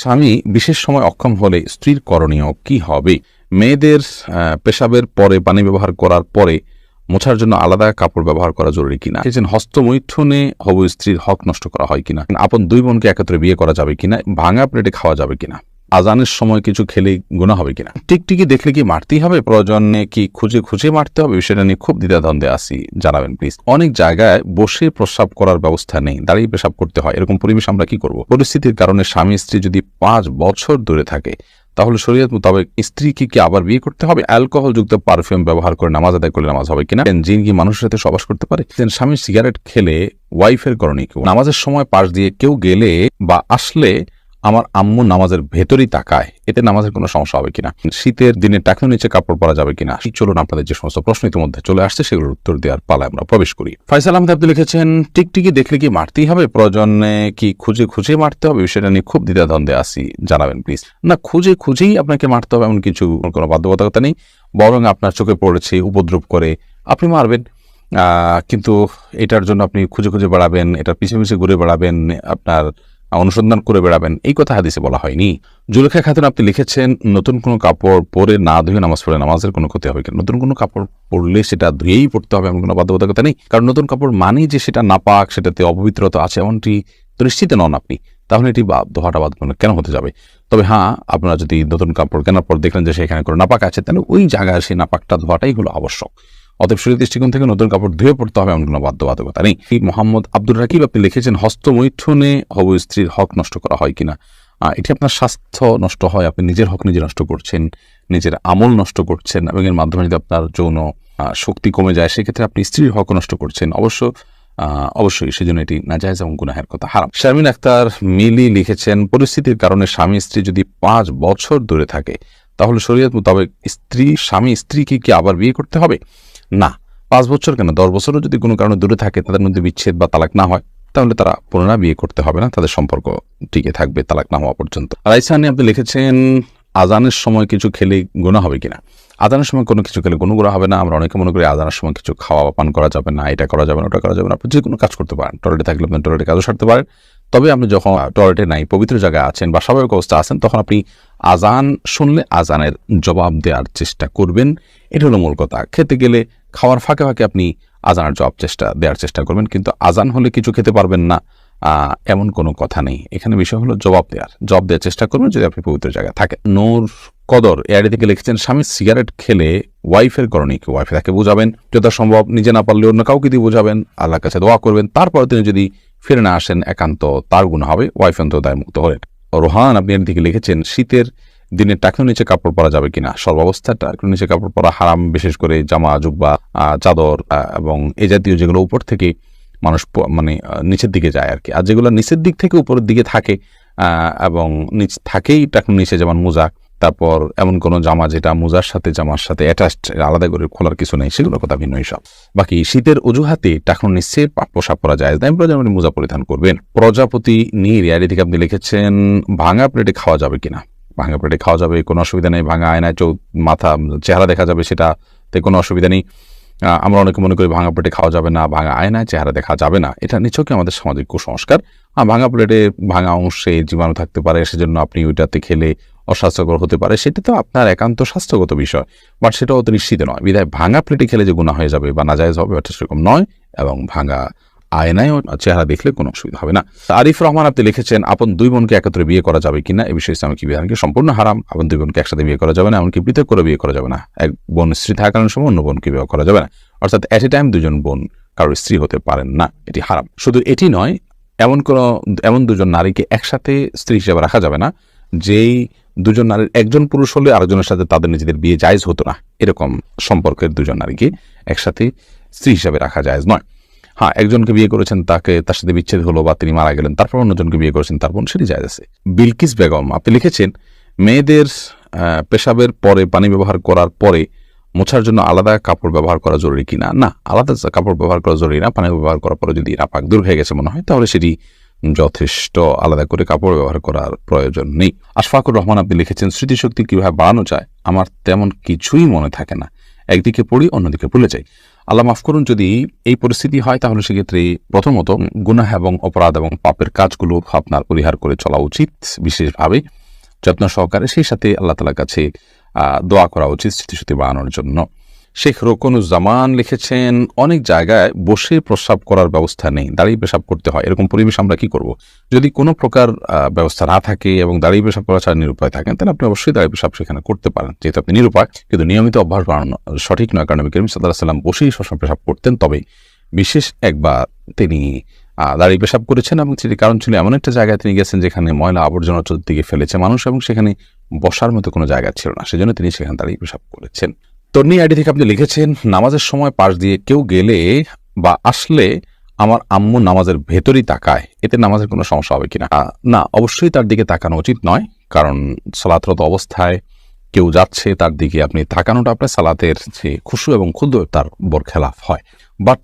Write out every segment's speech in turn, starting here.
স্বামী বিশেষ সময় অক্ষম হলে স্ত্রীর করণীয় কি হবে? মেয়েদের পেশাবের পরে পানি ব্যবহার করার পরে মোছার জন্য আলাদা কাপড় ব্যবহার করা জরুরি কিনা, হস্তমৈথুনে হবু স্ত্রীর হক নষ্ট করা হয় কিনা, আপন দুই বোনকে একত্রে বিয়ে করা যাবে কিনা, ভাঙা প্লেটে খাওয়া যাবে কিনা, আজানের সময় কিছু খেলে গুনাহ হবে কিনা, টিকটিকি দেখলে কি মারতেই হবে, প্রয়োজনে কি খুঁজে খুঁজে মারতে হবে, বিষয়টা নিয়ে খুব দ্বিধাদ্বন্দ্বে আছি, জানাবেন প্লিজ। অনেক জায়গায় বসে প্রস্রাব করার ব্যবস্থা নেই, দাঁড়িয়ে পেশাব করতে হয়, এরকম পরিবেশ আমরা কি করব? পরিস্থিতির কারণে স্বামী স্ত্রী যদি 5 বছর দূরে থাকে তাহলে শরীয়ত মোতাবেক স্ত্রীকে কি আবার বিয়ে করতে হবে? অ্যালকোহল যুক্ত পারফিউম ব্যবহার করে নামাজ আদায় করলে নামাজ হবে কিনা? জিন কি মানুষের সাথে সবাস করতে পারে? স্বামী সিগারেট খেলে ওয়াইফের করণীয় কি? নামাজের সময় পাশ দিয়ে কেউ গেলে বা আসলে আমার আম্মু নামাজের ভেতরই তাকায়, এতে নামাজের কোনো সমস্যা হবে কিনা? শীতের দিনে টাকনোর নিচে কাপড় পরা যাবে কিনা? চলুন আপনাদের যে সমস্ত প্রশ্ন ইতিমধ্যে চলে আসছে সেগুলোর উত্তর দেওয়ার পালায় আমরা প্রবেশ করি। ফয়সাল আহমেদ আপনি লিখেছেন, টিকটিকি দেখলে কি মারতেই হবে, প্রয়োজনে কি খুঁজে খুঁজে মারতে হবে, বিষয়টা নিয়ে খুব দ্বিধাদ্বন্দ্বে আছি, জানাবেন প্লিজ। না, খুঁজে খুঁজেই আপনাকে মারতে হবে এমন কিছু কোনো বাধ্যবাধকতা নেই, বরং আপনার চোখে পড়েছে উপদ্রব করে আপনি মারবেন, কিন্তু এটার জন্য আপনি খুঁজে খুঁজে বেড়াবেন, এটার পিছিয়ে পিছিয়ে ঘুরে বেড়াবেন, আপনার অনুসন্ধান করে বেড়াবেন, এই কথা হাদিসে বলা হয়নি। জুলেখা খাতুন আপনি লিখেছেন, নতুন কোনো কাপড় পরে না ধুয়ে নামাজ পড়ে নামাজের কোনো ক্ষতি হবে কিনা? নতুন কোনো কাপড় পরলে সেটা ধুয়েই পড়তে হবে এমন কোনো বাধ্যবাধকতা নেই, কারণ নতুন কাপড় মানেই যে সেটা নাপাক, সেটাতে অপবিত্রতা আছে এমনটি তো নিশ্চিত নন আপনি, তাহলে এটি ধোয়াটা বাদ কেন হতে যাবে? তবে হ্যাঁ, আপনারা যদি নতুন কাপড় কেনার পর দেখলেন যে সেখানে কোনো নাপাক আছে, তাহলে ওই জায়গায় সেই নাপাকটা ধোয়াটাই হলো আবশ্যক। অতএব শরীর দৃষ্টিকোণ থেকে নতুন কাপড় ধুয়ে পড়তে হবে এমন কোনো বাধ্যবাধকতা নেই। মোহাম্মদ আব্দুর রাকিব আপনি লিখেছেন, হস্তমৈথুনে হবু স্ত্রীর হক নষ্ট করা হয় কিনা? এটি আপনার স্বাস্থ্য নষ্ট হয়, আপনি নিজের হক নিজে নষ্ট করছেন, নিজের আমল নষ্ট করছেন, এবং এর মাধ্যমে যদি আপনার যৌন শক্তি কমে যায় সেক্ষেত্রে আপনি স্ত্রীর হক নষ্ট করছেন। অবশ্যই সেজন্য এটি নাজায়েজ এবং গুনাহের কথা, হারাম। শারমিন আক্তার মিলি লিখেছেন, পরিস্থিতির কারণে স্বামী স্ত্রী যদি 5 বছর দূরে থাকে তাহলে শরীয়ত মোতাবেক স্বামী স্ত্রীকে কি আবার বিয়ে করতে হবে? না, 5 বছর কেন, 10 বছরও যদি কোনো কারণে দূরে থাকে, তাদের মধ্যে বিচ্ছেদ বা তালাক না হয়, তাহলে তারা পুনরায় বিয়ে করতে হবে না, তাদের সম্পর্ক টিকে থাকবে তালাক না হওয়া পর্যন্ত। রাইসানি আপনি লিখেছেন, আজানের সময় কিছু খেলে গুনাহ হবে কিনা? আজানের সময় কোনো কিছু খেলে কোনো গুনাহ হবে না। আমরা অনেকে মনে করি আজানের সময় কিছু খাওয়া বা পান করা যাবে না, এটা করা যাবে না, ওটা করা যাবে না। আপনি যে কোনো কাজ করতে পারেন, টয়লেটে থাকলে আপনি টয়লেটে কাজও সারতে পারেন। তবে আপনি যখন টয়লেটে নাই, পবিত্র জায়গায় আছেন বা স্বাভাবিক অবস্থা আছেন, তখন আপনি আজান শুনলে আজানের জবাব দেওয়ার চেষ্টা করবেন, এটা হলো মূল কথা। খেতে গেলে খাওয়ার ফাঁকে ফাঁকে আপনি আজানের দেওয়ার চেষ্টা করবেন, কিন্তু আজান হলে কিছু খেতে পারবেন না এমন কোনো কথা নেই। এখানে বিষয় হলো জবাব দেওয়ার চেষ্টা করবেন যদি আপনি পবিত্র জায়গায় থাকেন। নূর কদর এআইডি থেকে লিখেছেন, স্বামী সিগারেট খেলে ওয়াইফের করণীয় কি? ওয়াইফে তাকে বোঝাবেন, যথাসম্ভব নিজে না পারলে অন্য কাউকে দিয়ে বোঝাবেন, আল্লাহর কাছে দোয়া করবেন, তারপর তিনি যদি ফিরে না আসেন একান্ত তার গুনাহ হবে, ওয়াইফ অন্তত দায়মুক্ত হলেন। রোহান আপনি এর দিকে লিখেছেন, শীতের দিনে টাকনোর নিচে কাপড় পরা যাবে কিনা? সর্বাবস্থায় টাকনোর নিচে কাপড় পরা হারাম, বিশেষ করে জামা জুব্বা চাদর এবং এ জাতীয় যেগুলো উপর থেকে মানুষ নিচের দিকে যায় আর কি, আর যেগুলো নিচের দিক থেকে উপরের দিকে থাকে এবং নিচ থাকেই টাকনোর নিচে, যেমন মোজা, তারপর এমন কোনো জামা যেটা মোজার সাথে জামার সাথে অ্যাটাচড, আলাদা করে খোলার কিছু নেই, সেগুলোর কথা ভিন্ন হিসাব। বাকি শীতের অজুহাতে টাকনোর নিচে পোশাক পরা যায়, তাই প্রয়োজন মোজা পরিধান করবেন। প্রজাপতি নীর এআইডি থেকে আপনি লিখেছেন, ভাঙা প্লেটে খাওয়া যাবে কিনা? ভাঙা প্লেটে খাওয়া যাবে, কোনো অসুবিধা নেই। ভাঙা আয়নায় মাথা চেহারা দেখা যাবে, সেটাতে কোনো অসুবিধা নেই। আমরা অনেকে মনে করি ভাঙা প্লেটে খাওয়া যাবে না, ভাঙা আয়নায় চেহারা দেখা যাবে না, এটা নিছকই আমাদের সামাজিক কুসংস্কার। ভাঙা প্লেটে ভাঙা অংশে জীবাণু থাকতে পারে, সেজন্য আপনি ওইটাতে খেলে অস্বাস্থ্যকর হতে পারে, সেটা তো আপনার একান্ত স্বাস্থ্যগত বিষয়, বাট সেটাও তো নিশ্চিত নয়। বিধায় ভাঙা প্লেটে খেলে যে গুনাহ হয়ে যাবে বা নাজায়েজ হবে, ওটা সেরকম নয়, এবং ভাঙা আয়নায় চেহারা দেখলে কোনো অসুবিধা হবে না। আরিফ রহমান আপনি লিখেছেন, আপন দুই বোনকে একত্রে বিয়ে করা যাবে কিনা? এই বিষয়ে ইসলামিক বিধানকে সম্পূর্ণ হারাম। আপন দুই বোনকে একসাথে বিয়ে করা যাবে না, এমনকি পৃথক করে বিয়ে করা যাবে না। এক বোন স্ত্রী থাকাকালীন সময় অন্য বোনকে বিয়ে করা যাবে না, অর্থাৎ এট এ টাইম দুজন বোন কারোর স্ত্রী হতে পারেন না, এটি হারাম। শুধু এটি নয়, এমন দুজন নারীকে একসাথে স্ত্রী হিসেবে রাখা যাবে না যেই দুজন নারীর একজন পুরুষ হলে আরেকজনের সাথে তাদের নিজেদের বিয়ে জায়েজ হতো না, এরকম সম্পর্কের দুজন নারীকে একসাথে স্ত্রী হিসেবে রাখা জায়েজ নয়। হ্যাঁ, একজনকে বিয়ে করেছেন, তার সাথে বিচ্ছেদ হলো বা তিনি মারা গেলেন, তারপর অন্যজনকে বিয়ে করেছেন, তারপর সেটি জায়েজ আছে। বিলকিস বেগম আপনি লিখেছেন, মেয়েদের পেশাবের পরে পানি ব্যবহার করার পরে মোছার জন্য আলাদা কাপড় ব্যবহার করা জরুরি কিনা? না, আলাদা কাপড় ব্যবহার করা জরুরি না। পানি ব্যবহার করার পরে যদি নাপাক দূর হয়ে গেছে মনে হয়, তাহলে সেটি যথেষ্ট, আলাদা করে কাপড় ব্যবহার করার প্রয়োজন নেই। আশফাকুর রহমান আপনি লিখেছেন, স্মৃতিশক্তি কিভাবে বাড়ানো যায়? আমার তেমন কিছুই মনে থাকে না, একদিকে পড়ি অন্যদিকে ভুলে যাই। আল্লাহ মাফ করুন, যদি এই পরিস্থিতি হয় তাহলে সেক্ষেত্রে প্রথমত গুনাহ এবং অপরাধ এবং পাপের কাজগুলো আপনার পরিহার করে চলা উচিত, বিশেষভাবে যত্ন সহকারে। সেই সাথে আল্লাহ তাআলার কাছে দোয়া করা উচিত স্মৃতিশক্তি বাড়ানোর জন্য। শেখ রোকনুজ্জামান লিখেছেন, অনেক জায়গায় বসে প্রস্রাব করার ব্যবস্থা নেই, দাঁড়িয়ে পেশাব করতে হয়, এরকম পরিবেশ আমরা কি করব? যদি কোনো প্রকার ব্যবস্থা না থাকে এবং দাঁড়িয়ে পেশাব করা ছাড়া নিরুপায় থাকেন, তাহলে আপনি অবশ্যই দাঁড়িয়ে পেশাব সেখানে করতে পারেন, যেহেতু আপনি নিরুপায়। কিন্তু নিয়মিত অভ্যাস বাড়ানো সঠিক নয়, কারণ নবী করিম সাল্লাল্লাহু আলাইহি ওয়াসাল্লাম বসেই সবসময় পেশাব করতেন। তবে বিশেষ একবার তিনি দাঁড়িয়ে পেশাব করেছেন এবং সেটি কারণ ছিল এমন একটা জায়গায় তিনি গেছেন যেখানে ময়লা আবর্জনা চতুর্দিকে ফেলেছে মানুষ এবং সেখানে বসার মতো কোনো জায়গা ছিল না, সেজন্য তিনি সেখানে দাঁড়িয়ে পেশাব করেছেন। তন্নি আইডি থেকে আপনি লিখেছেন, নামাজের সময় পাশ দিয়ে কেউ গেলে বা আসলে আমার আম্মু নামাজের ভেতরই তাকায়, এতে নামাজের কোনো সমস্যা হবে কিনা? না, অবশ্যই তার দিকে তাকানো উচিত নয়, কারণ সালাতরত অবস্থায় কেউ যাচ্ছে তার দিকে আপনি তাকানোটা আপনার সালাতের যে খুশু এবং খুদু তার বরখেলাফ হয়। বাট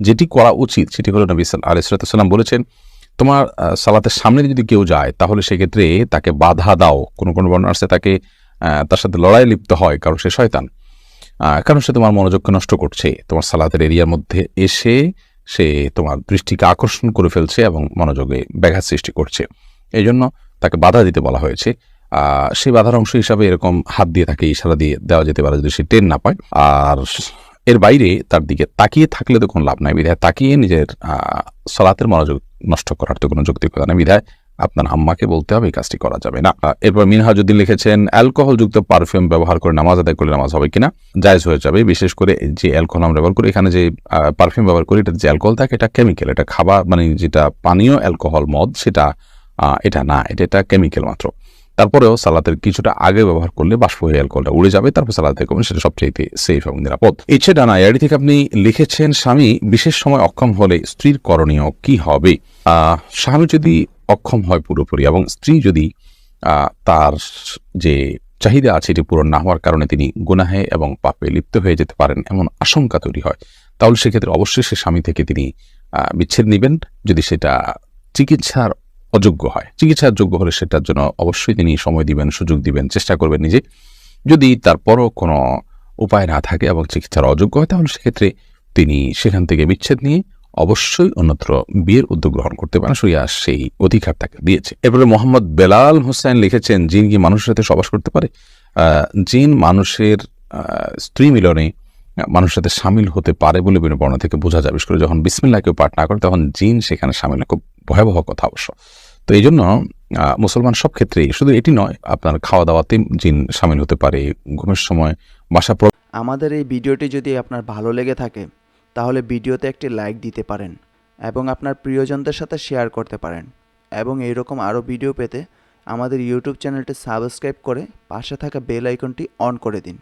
যেটি করা উচিত সেটি হলো নবী আলাইহিস সালাম বলেছেন, তোমার সালাতের সামনে যদি কেউ যায় তাহলে সেক্ষেত্রে তাকে বাধা দাও। কোনো কোনো বর্ণনা আছে তাকে তার সাথে লড়াই লিপ্ত হয়, কারণ সে শয়তান, কারণ সে তোমার মনোযোগকে নষ্ট করছে, তোমার সালাতের এরিয়ার মধ্যে এসে সে তোমার দৃষ্টিকে আকর্ষণ করে ফেলছে এবং মনোযোগে ব্যাঘাত সৃষ্টি করছে। এই জন্য তাকে বাধা দিতে বলা হয়েছে। সেই বাধার অংশ হিসাবে এরকম হাত দিয়ে তাকে ইশারা দিয়ে দেওয়া যেতে পারে যদি সে টের না পায়। আর এর বাইরে তার দিকে তাকিয়ে থাকলে তো কোনো লাভ নাই, বিধায় তাকিয়ে নিজের সালাতের মনোযোগ নষ্ট করার তো কোনো যৌক্তিকতা নেই, বিধায় আপনার আম্মাকে বলতে হবে এই কাজটি করা যাবে না। এরপর মিনহাজউদ্দিন লিখেছেন, অ্যালকোহলযুক্ত পারফিউম ব্যবহার করে নামাজ আদায় করলে নামাজ হবে কিনা? জায়েজ হয়ে যাবে, বিশেষ করে যে অ্যালকোহল আমরা ব্যবহার করি, এখানে যে পারফিউম ব্যবহার করি এটা যে অ্যালকোহল থাকে এটা কেমিক্যাল, এটা খাবার মানে যেটা পানীয় অ্যালকোহল মদ সেটা এটা না, এটা কেমিক্যাল মাত্র। তারপরেও সালাতের কিছুটা আগে ব্যবহার করলে বাষ্প হয়ে অ্যালকোহলটা উড়ে যাবে, তারপর সালাতে করবেন, সেটা সবচেয়ে সেফ এবং নিরাপদ। ইচ্ছে ডানা এআইডি থেকে আপনি লিখেছেন, স্বামী বিশেষ সময় অক্ষম হলে স্ত্রীর করণীয় কি হবে? স্বামী যদি অক্ষম হয় পুরোপুরি এবং স্ত্রী যদি তার যে চাহিদা আছে এটি পূরণ না হওয়ার কারণে তিনি গুনাহে এবং পাপে লিপ্ত হয়ে যেতে পারেন এমন আশঙ্কা তৈরি হয়, তাহলে সেক্ষেত্রে অবশ্যই সে স্বামী থেকে তিনি বিচ্ছেদ নেবেন। যদি সেটা চিকিৎসার অযোগ্য হয়, চিকিৎসার যোগ্য হলে সেটার জন্য অবশ্যই তিনি সময় দিবেন, সুযোগ দিবেন, চেষ্টা করবেন নিজে। যদি তারপরও কোনো উপায় না থাকে এবং চিকিৎসার অযোগ্য হয়, তাহলে সেক্ষেত্রে তিনি সেখান থেকে বিচ্ছেদ নিয়ে অবশ্যই অন্যত্র বিয়ের উদ্যোগ গ্রহণ করতে পারেন, শরিয়া সেই অধিকার তাকে দিয়েছে। এরপরে মোহাম্মদ বেলাল হোসেন লিখেছেন, জিন কি মানুষের সাথে সবাস করতে পারে? জিন মানুষের স্ত্রী মিলনে মানুষের সাথে সামিল হতে পারে বলে বিভিন্ন বর্ণনা থেকে বোঝা যায়। বিশেষ করে যখন বিসমিল্লাহ কেউ পাঠ না করে তখন জিন সেখানে সামিল হয়, খুব ভয়াবহ কথা অবশ্য। তো এই জন্য মুসলমান সব ক্ষেত্রেই, শুধু এটি নয়, আপনার খাওয়া দাওয়াতে জিন সামিল হতে পারে, ঘুমের সময় বাসা। আমাদের এই ভিডিওটি যদি আপনার ভালো লেগে থাকে তাহলে ভিডিওতে একটি লাইক দিতে পারেন এবং আপনার প্রিয়জনদের সাথে শেয়ার করতে পারেন, এবং এইরকম আরও ভিডিও পেতে আমাদের ইউটিউব চ্যানেলটি সাবস্ক্রাইব করে পাশে থাকা বেল আইকনটি অন করে দিন।